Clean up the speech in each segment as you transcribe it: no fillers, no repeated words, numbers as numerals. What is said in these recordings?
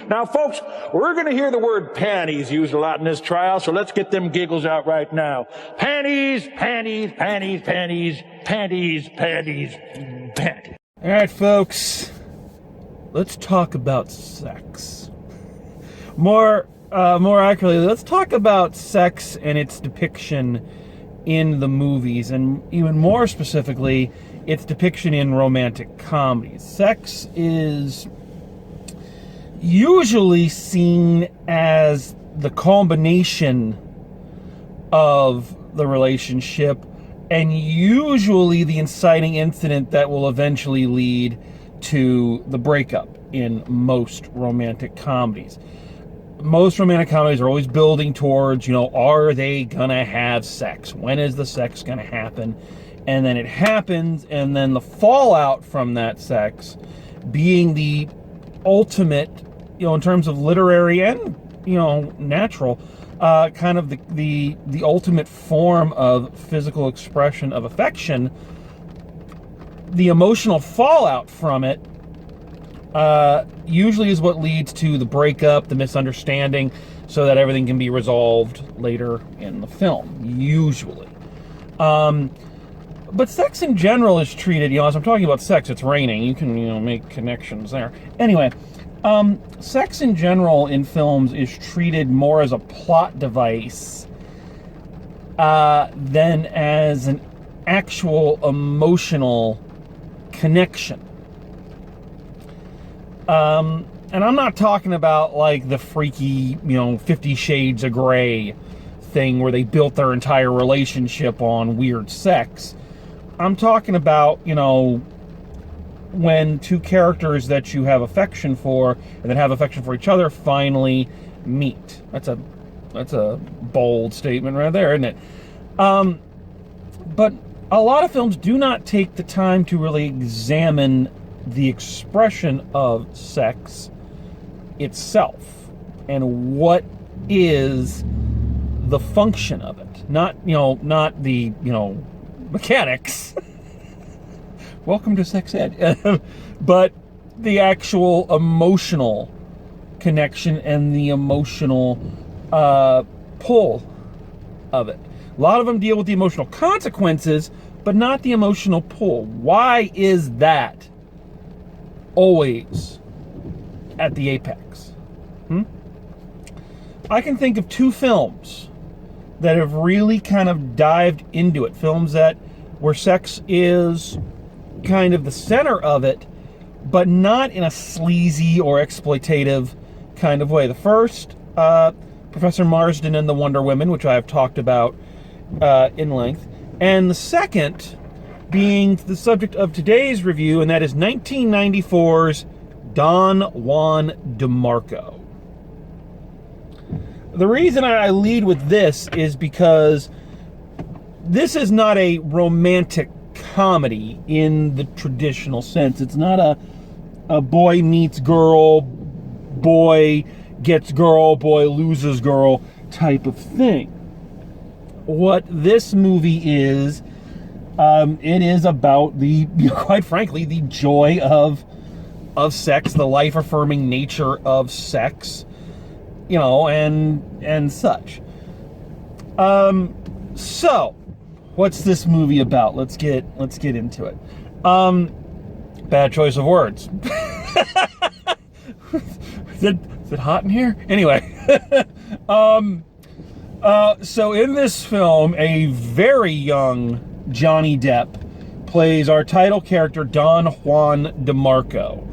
Now, folks, we're going to hear the word panties used a lot in this trial, so let's get them giggles out right now. Panties, panties, panties, panties, panties, panties, panties. All right, folks, let's talk about sex. More accurately, let's talk about sex and its depiction in the movies, and even more specifically, its depiction in romantic comedies. Sex is usually seen as the culmination of the relationship, and usually the inciting incident that will eventually lead to the breakup in most romantic comedies. Most romantic comedies are always building towards, are they gonna have sex? When is the sex gonna happen? And then it happens, and then the fallout from that sex being the ultimate, in terms of literary and, natural, kind of the ultimate form of physical expression of affection. The emotional fallout from it usually is what leads to the breakup, the misunderstanding, so that everything can be resolved later in the film, usually. But sex in general is treated, as I'm talking about sex, it's raining, you can, make connections there. Anyway, sex in general in films is treated more as a plot device than as an actual emotional connection. And I'm not talking about like the freaky, 50 Shades of Grey thing where they built their entire relationship on weird sex. I'm talking about, when two characters that you have affection for and that have affection for each other finally meet. That's a bold statement right there, isn't it? But a lot of films do not take the time to really examine the expression of sex itself and what is the function of it. Not the, mechanics. Welcome to sex ed. But the actual emotional connection and the emotional pull of it. A lot of them deal with the emotional consequences, but not the emotional pull. Why is that always at the apex? I can think of two films that have really kind of dived into it. Films where sex is kind of the center of it, but not in a sleazy or exploitative kind of way. The first, Professor Marsden and the Wonder Women, which I have talked about in length. And the second being the subject of today's review, and that is 1994's Don Juan DeMarco. The reason I lead with this is because this is not a romantic comedy in the traditional sense. It's not a boy meets girl, boy gets girl, boy loses girl type of thing. What this movie is, it is about quite frankly, the joy of sex, the life-affirming nature of sex, and such. So, what's this movie about? Let's get into it. Bad choice of words. Is it hot in here? Anyway. So in this film, a very young Johnny Depp plays our title character, Don Juan DeMarco.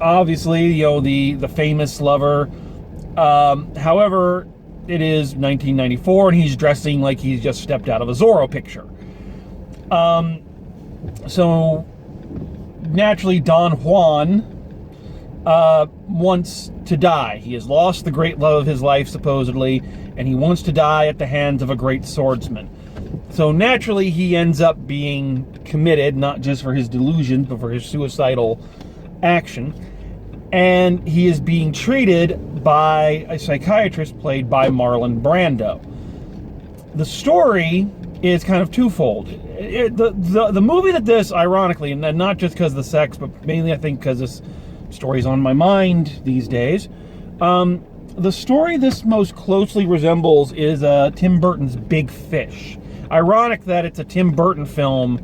Obviously, the famous lover. However, it is 1994, and he's dressing like he's just stepped out of a Zorro picture. So, naturally, Don Juan wants to die. He has lost the great love of his life, supposedly, and he wants to die at the hands of a great swordsman. So naturally, he ends up being committed, not just for his delusions, but for his suicidal action. And he is being treated by a psychiatrist played by Marlon Brando. The story is kind of twofold. The movie that this, ironically, and not just because of the sex, but mainly I think because this stories on my mind these days. The story this most closely resembles is Tim Burton's Big Fish. Ironic that it's a Tim Burton film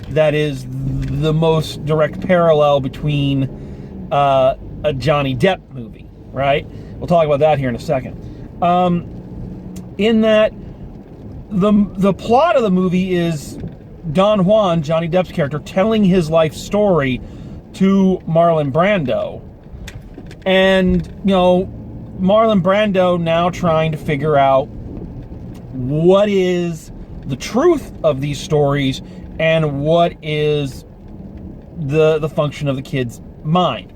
that is the most direct parallel between a Johnny Depp movie, right? We'll talk about that here in a second. In that, the plot of the movie is Don Juan, Johnny Depp's character, telling his life story to Marlon Brando. And, Marlon Brando now trying to figure out what is the truth of these stories and what is the function of the kid's mind.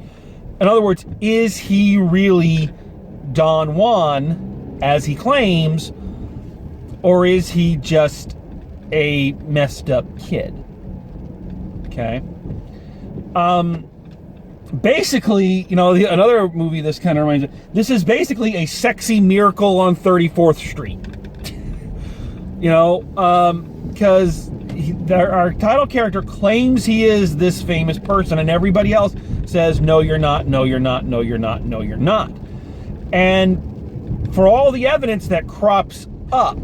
In other words, is he really Don Juan, as he claims, or is he just a messed up kid? Okay. Basically, another movie this kind of reminds me, this is basically a sexy Miracle on 34th Street. Because our title character claims he is this famous person, and everybody else says, no, you're not, no, you're not, no, you're not, no, you're not. And for all the evidence that crops up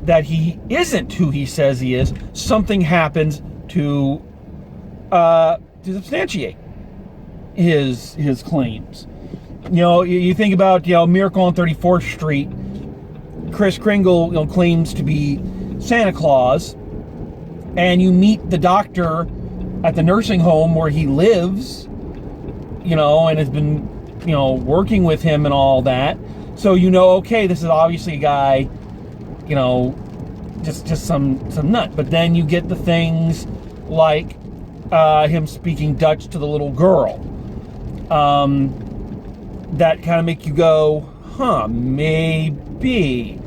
that he isn't who he says he is, something happens to substantiate his claims. You think about Miracle on 34th Street. Kris Kringle claims to be Santa Claus, and you meet the doctor at the nursing home where he lives, and has been working with him and all that. So okay, this is obviously a guy, just some nut. But then you get the things like him speaking Dutch to the little girl, that kind of make you go, maybe.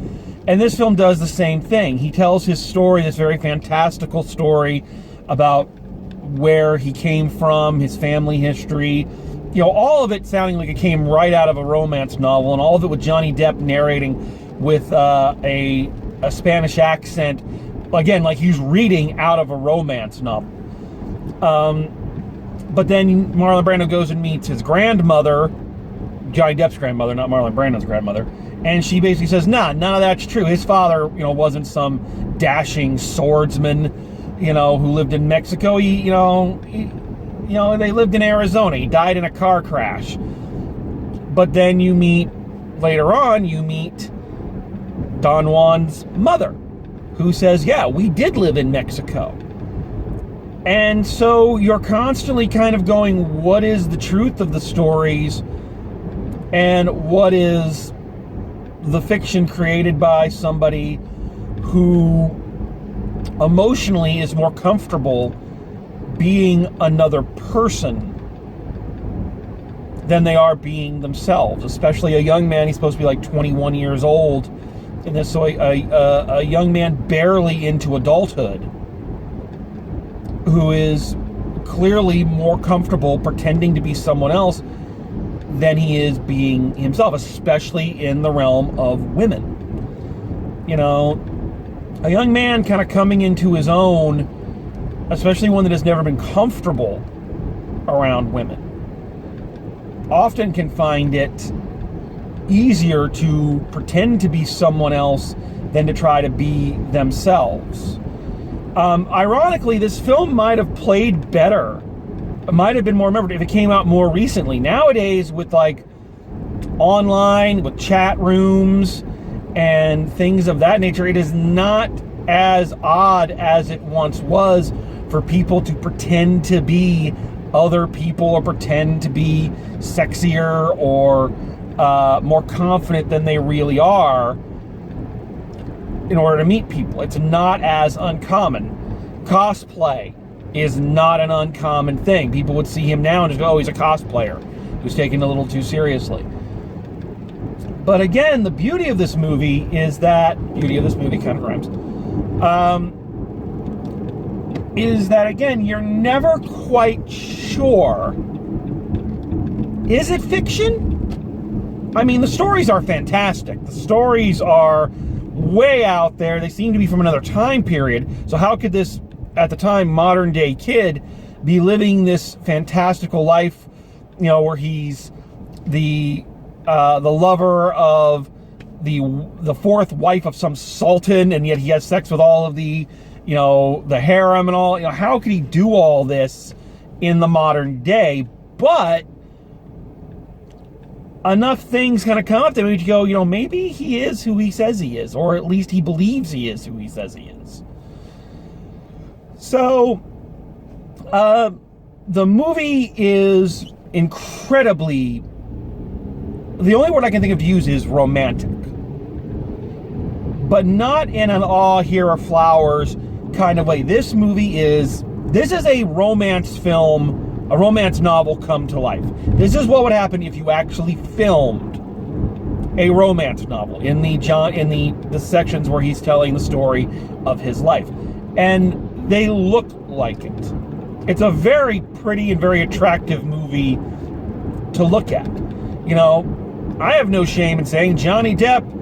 And this film does the same thing. He tells his story, this very fantastical story about where he came from, his family history, all of it sounding like it came right out of a romance novel, and all of it with Johnny Depp narrating with a Spanish accent, again, like he's reading out of a romance novel. But then Marlon Brando goes and meets his grandmother, Johnny Depp's grandmother, not Marlon Brando's grandmother, and she basically says, none of that's true. His father, wasn't some dashing swordsman, who lived in Mexico. They lived in Arizona. He died in a car crash. But then later on, you meet Don Juan's mother, who says, yeah, we did live in Mexico. And so you're constantly kind of going, what is the truth of the stories, and what is the fiction created by somebody who emotionally is more comfortable being another person than they are being themselves, especially a young man. He's supposed to be like 21 years old, and this, so a young man barely into adulthood, who is clearly more comfortable pretending to be someone else than he is being himself, especially in the realm of women. A young man kind of coming into his own, especially one that has never been comfortable around women, often can find it easier to pretend to be someone else than to try to be themselves. Ironically, this film might have played better. It might have been more remembered if it came out more recently. Nowadays, with online, with chat rooms and things of that nature, it is not as odd as it once was for people to pretend to be other people, or pretend to be sexier or more confident than they really are in order to meet people. It's not as uncommon. Cosplay is not an uncommon thing. People would see him now and just go, oh, he's a cosplayer who's taken a little too seriously. But again, the beauty of this movie is that, kind of rhymes, is that, again, you're never quite sure, is it fiction? I mean, the stories are fantastic. The stories are way out there. They seem to be from another time period. So how could this, at the time, modern day kid be living this fantastical life where he's the lover of the fourth wife of some sultan, and yet he has sex with all of the harem and all. How could he do all this in the modern day? But enough things kind of come up to me to go, maybe he is who he says he is, or at least he believes he is who he says he is. So, the movie is incredibly, the only word I can think of to use is romantic. But not in an here are flowers kind of way. This is a romance film, a romance novel come to life. This is what would happen if you actually filmed a romance novel in the sections where he's telling the story of his life. And they look like it. It's a very pretty and very attractive movie to look at. I have no shame in saying Johnny Depp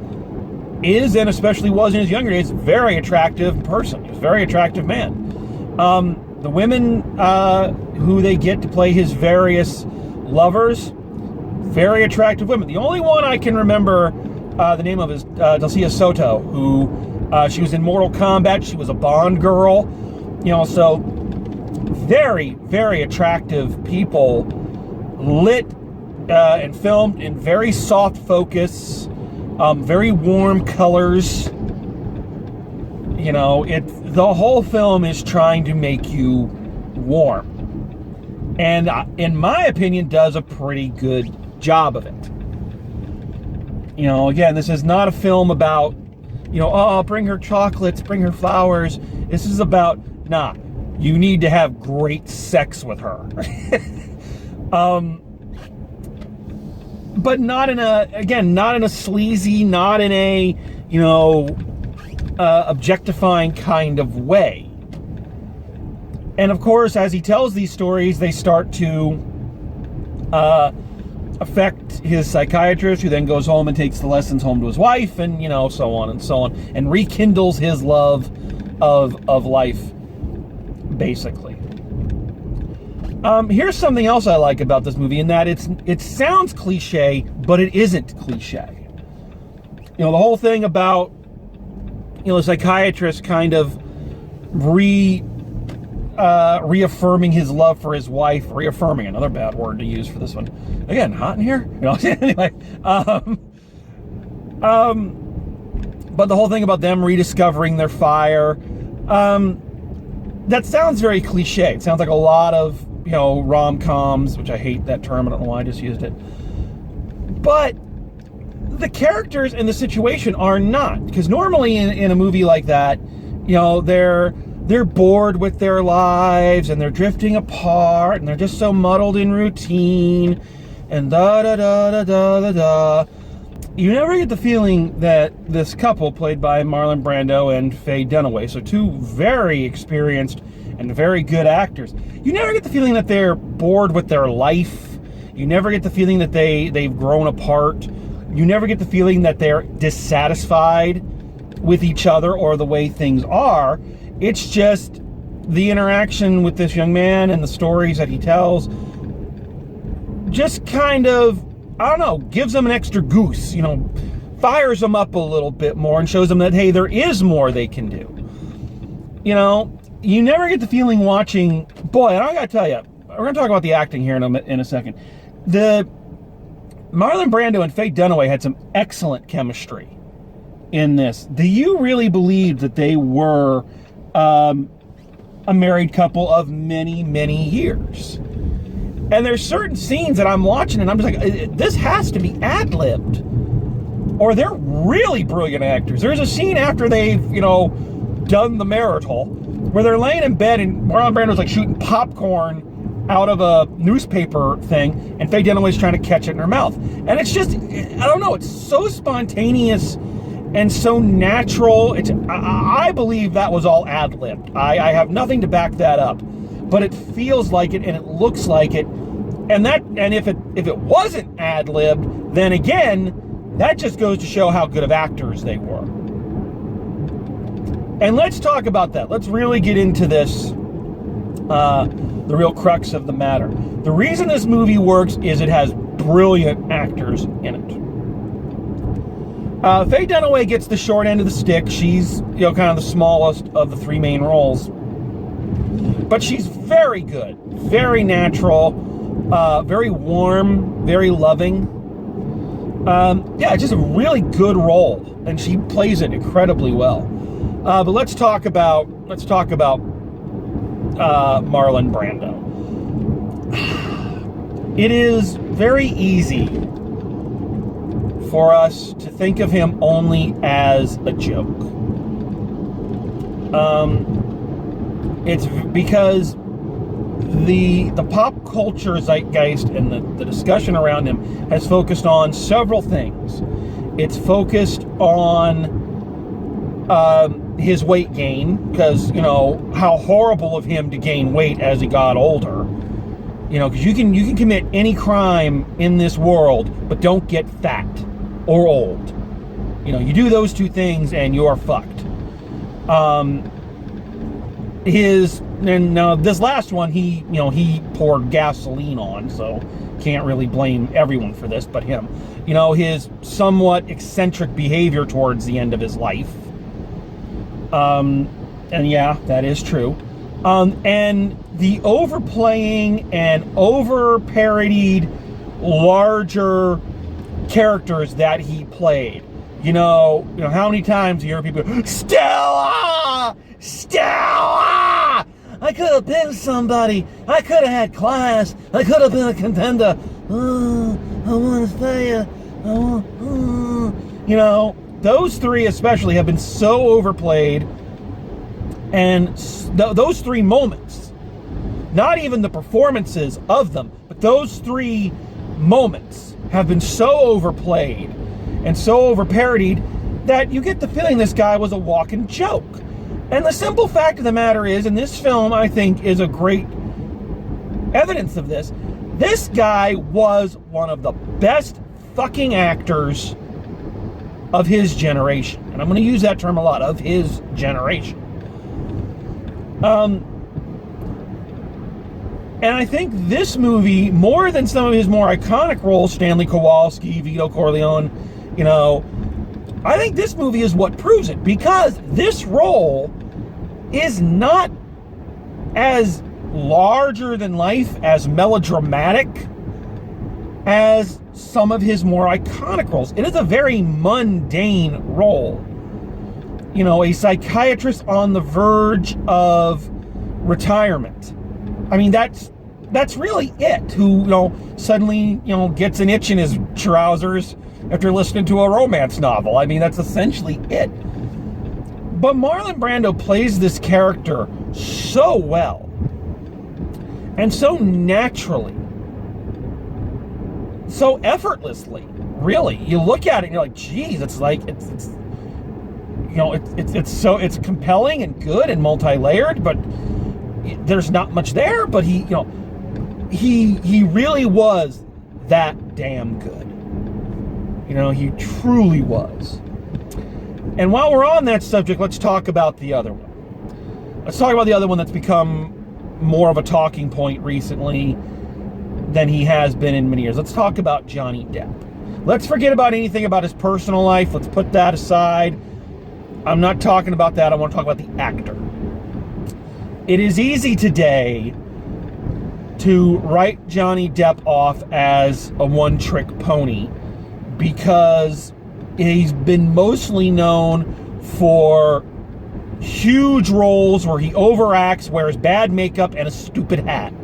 is, and especially was in his younger days, a very attractive person. He's a very attractive man. The women who they get to play his various lovers, very attractive women. The only one I can remember the name of is Dulcia Soto, who she was in Mortal Kombat. She was a Bond girl. So very, very attractive people, lit and filmed in very soft focus, very warm colors. The whole film is trying to make you warm, and in my opinion does a pretty good job of it. Again, this is not a film about bring her chocolates, bring her flowers. This is about, you need to have great sex with her. But not in a sleazy, not in a, objectifying kind of way. And of course, as he tells these stories, they start to affect his psychiatrist, who then goes home and takes the lessons home to his wife, and so on and so on, and rekindles his love of life, basically. Here's something else I like about this movie, in that it sounds cliche, but it isn't cliche. The whole thing about the psychiatrist kind of reaffirming his love for his wife, reaffirming, another bad word to use for this one. Again, hot in here? Anyway. But the whole thing about them rediscovering their fire, that sounds very cliche. It sounds like a lot of, rom-coms, which I hate that term. I don't know why I just used it. But the characters in the situation are not. Because normally in a movie like that, they're bored with their lives, and they're drifting apart, and they're just so muddled in routine, and da-da-da-da-da-da-da. You never get the feeling that this couple, played by Marlon Brando and Faye Dunaway, so two very experienced and very good actors, you never get the feeling that they're bored with their life. You never get the feeling that they've grown apart. You never get the feeling that they're dissatisfied with each other or the way things are. It's just the interaction with this young man and the stories that he tells just kind of, I don't know, gives them an extra goose, fires them up a little bit more and shows them that, hey, there is more they can do. You never get the feeling watching, boy, and I gotta tell you, we're gonna talk about the acting here in a second. The Marlon Brando and Faye Dunaway had some excellent chemistry in this. Do you really believe that they were a married couple of many, many years? And there's certain scenes that I'm watching and I'm just like, this has to be ad-libbed, or they're really brilliant actors. There's a scene after they've, done the marital, where they're laying in bed and Marlon Brando's like shooting popcorn out of a newspaper thing, and Faye Dunaway's trying to catch it in her mouth. And it's just, I don't know, it's so spontaneous and so natural. I believe that was all ad-libbed. I have nothing to back that up, but it feels like it and it looks like it. And if it wasn't ad-libbed, then again, that just goes to show how good of actors they were. And let's talk about that. Let's really get into this, the real crux of the matter. The reason this movie works is it has brilliant actors in it. Faye Dunaway gets the short end of the stick. She's, kind of the smallest of the three main roles. But she's very good, very natural, very warm, very loving. It's just a really good role, and she plays it incredibly well. But let's talk about Marlon Brando. It is very easy for us to think of him only as a joke. It's because the pop culture zeitgeist and the discussion around him has focused on several things. It's focused on his weight gain, because, how horrible of him to gain weight as he got older. Because you can commit any crime in this world, but don't get fat or old. You do those two things and you're fucked. This last one, he poured gasoline on, so can't really blame everyone for this but him. His somewhat eccentric behavior towards the end of his life. And yeah, that is true. And the overplaying and over-parodied larger characters that he played. How many times you hear people go, Stella! Stella! I could have been somebody. I could have had class. I could have been a contender. I want to say those three especially have been so overplayed. And those three moments, not even the performances of them, but those three moments have been so overplayed and so over-parodied that you get the feeling this guy was a walking joke. And the simple fact of the matter is, and this film, I think, is a great evidence of this, this guy was one of the best fucking actors of his generation. And I'm going to use that term a lot, of his generation. And I think this movie, more than some of his more iconic roles, Stanley Kowalski, Vito Corleone, I think this movie is what proves it, because this role is not as larger than life, as melodramatic as some of his more iconic roles. It is a very mundane role. A psychiatrist on the verge of retirement. I mean, that's really it. Who, suddenly, gets an itch in his trousers after listening to a romance novel. I mean, that's essentially it. But Marlon Brando plays this character so well and so naturally, so effortlessly. Really, you look at it and you're like, geez, it's it's compelling and good and multi-layered, but there's not much there. But he really was that damn good. He truly was. And while we're on that subject, let's talk about the other one. Let's talk about the other one that's become more of a talking point recently than he has been in many years. Let's talk about Johnny Depp. Let's forget about anything about his personal life. Let's put that aside. I'm not talking about that. I want to talk about the actor. It is easy today to write Johnny Depp off as a one-trick pony, because he's been mostly known for huge roles where he overacts, wears bad makeup, and a stupid hat.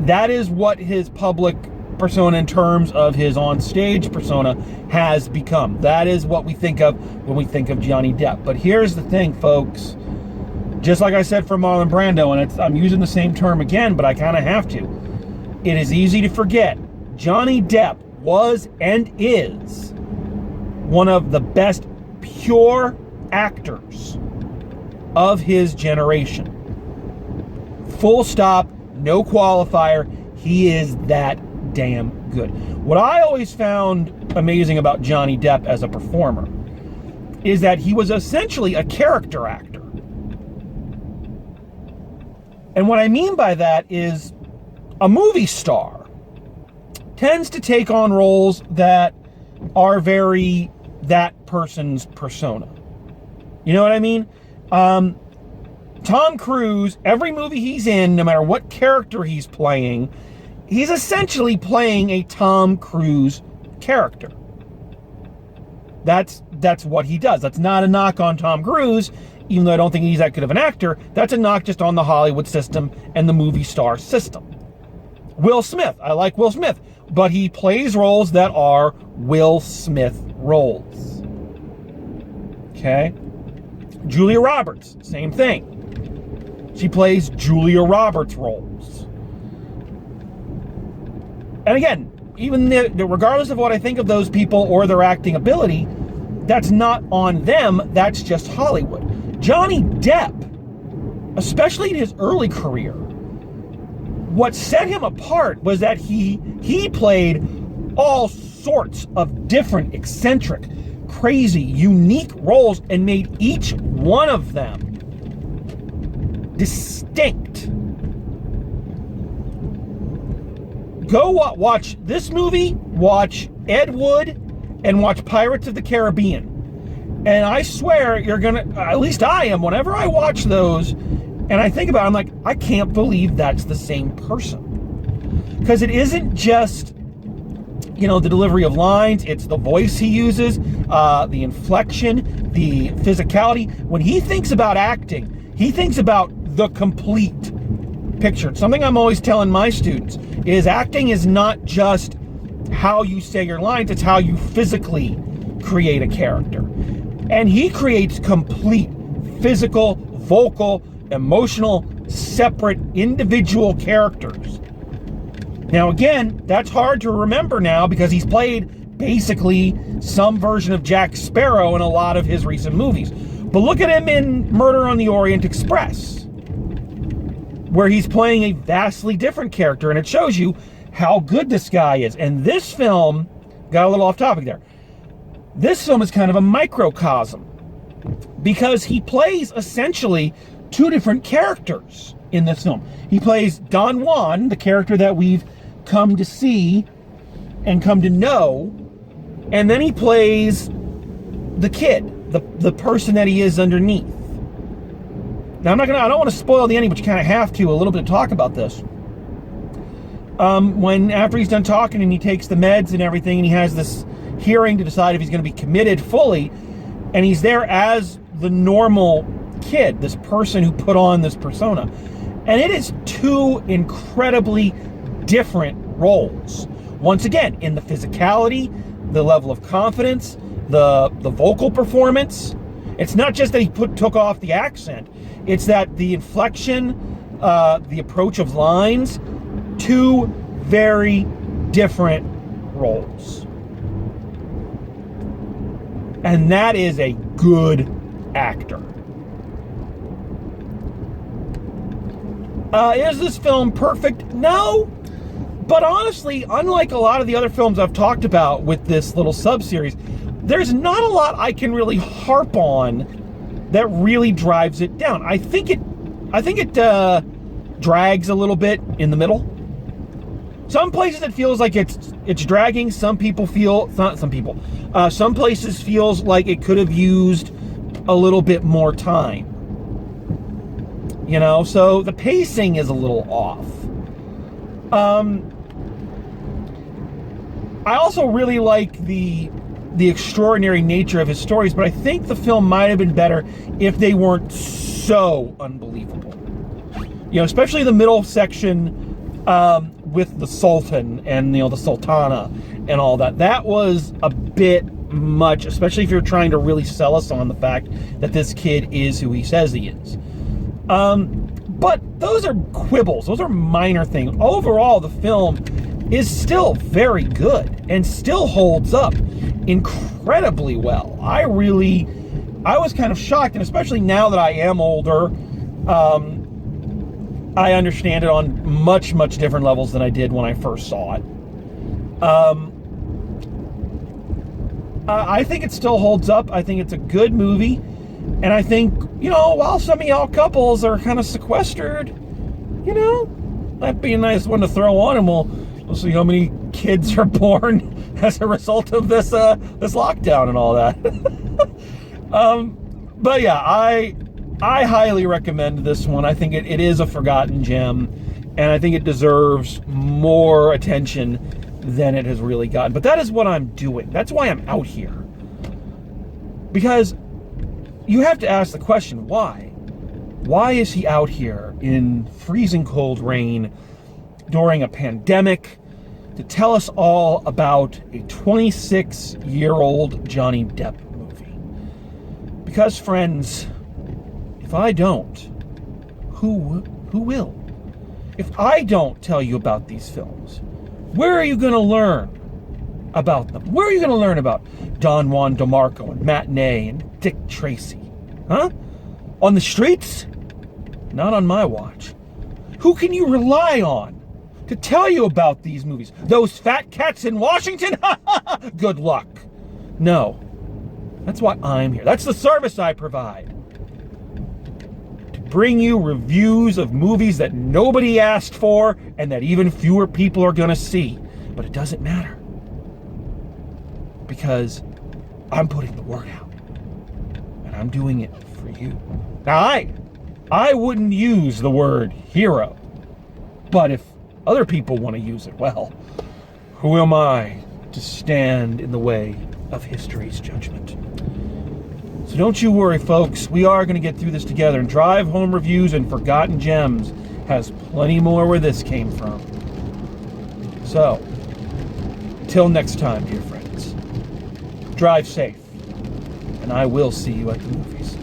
That is what his public persona, in terms of his on-stage persona, has become. That is what we think of when we think of Johnny Depp. But here's the thing, folks. Just like I said for Marlon Brando, and I'm using the same term again, but I kind of have to. It is easy to forget. Johnny Depp was and is one of the best pure actors of his generation. Full stop, no qualifier. He is that damn good. What I always found amazing about Johnny Depp as a performer is that he was essentially a character actor. And what I mean by that is a movie star tends to take on roles that are very that person's persona. You know what I mean? Tom Cruise, every movie he's in, no matter what character he's playing, he's essentially playing a Tom Cruise character. That's what he does. That's not a knock on Tom Cruise, even though I don't think he's that good of an actor. That's a knock just on the Hollywood system and the movie star system. Will Smith, I like Will Smith, but he plays roles that are Will Smith roles. Okay? Julia Roberts, same thing. She plays Julia Roberts roles. And again, even regardless of what I think of those people or their acting ability, that's not on them, that's just Hollywood. Johnny Depp, especially in his early career, what set him apart was that he played all sorts of different, eccentric, crazy, unique roles and made each one of them distinct. Go watch this movie, watch Ed Wood, and watch Pirates of the Caribbean. And I swear you're gonna, at least I am, whenever I watch those and I think about it, I'm like, I can't believe that's the same person. Because it isn't just, you know, the delivery of lines, it's the voice he uses, the inflection, the physicality. When he thinks about acting, he thinks about the complete picture. Something I'm always telling my students is acting is not just how you say your lines, it's how you physically create a character. And he creates complete physical, vocal, emotional, separate, individual characters. Now again, that's hard to remember now because he's played basically some version of Jack Sparrow in a lot of his recent movies. But look at him in Murder on the Orient Express, where he's playing a vastly different character, and it shows you how good this guy is. And this film, got a little off topic there, this film is kind of a microcosm because he plays essentially two different characters in this film. He plays Don Juan, the character that we've come to see and come to know, and then he plays the kid, the person that he is underneath. Now I don't want to spoil the ending, but you kind of have to a little bit to talk about this. After he's done talking and he takes the meds and everything, and he has this hearing to decide if he's going to be committed fully, and he's there as the normal kid, this person who put on this persona. And it is two incredibly different roles. Once again, in the physicality, the level of confidence, the vocal performance. It's not just that he took off the accent, it's that the inflection, the approach of lines, two very different roles. And that is a good actor. Is this film perfect? No. But honestly, unlike a lot of the other films I've talked about with this little sub-series, there's not a lot I can really harp on that really drives it down. I think it drags a little bit in the middle. Some places it feels like it's dragging. Some places feels like it could have used a little bit more time. You know, so the pacing is a little off. I also really like the extraordinary nature of his stories, but I think the film might have been better if they weren't so unbelievable. You know, especially the middle section with the Sultan and, you know, the Sultana and all that. That was a bit much, especially if you're trying to really sell us on the fact that this kid is who he says he is. But those are quibbles. Those are minor things. Overall, the film is still very good and still holds up incredibly well. I was kind of shocked, and especially now that I am older, I understand it on much, much different levels than I did when I first saw it. I think it still holds up. I think it's a good movie. And I think, you know, while some of y'all couples are kind of sequestered, you know, that'd be a nice one to throw on, and we'll see how many kids are born as a result of this lockdown and all that. But yeah, I highly recommend this one. I think it is a forgotten gem, and I think it deserves more attention than it has really gotten. But that is what I'm doing. That's why I'm out here. Because you have to ask the question, why? Why is he out here in freezing cold rain during a pandemic to tell us all about a 26-year-old Johnny Depp movie? Because, friends, if I don't, who will? If I don't tell you about these films, where are you going to learn about them? Where are you going to learn about Don Juan DeMarco and Matinee and Dick Tracy? Huh? On the streets? Not on my watch. Who can you rely on to tell you about these movies? Those fat cats in Washington? Good luck. No. That's why I'm here. That's the service I provide. To bring you reviews of movies that nobody asked for and that even fewer people are going to see. But it doesn't matter. Because I'm putting the word out. And I'm doing it for you. Now, I wouldn't use the word hero. But if other people want to use it, well, who am I to stand in the way of history's judgment? So don't you worry, folks. We are going to get through this together. And Drive Home Reviews and Forgotten Gems has plenty more where this came from. So, until next time, dear friends, drive safe. And I will see you at the movies.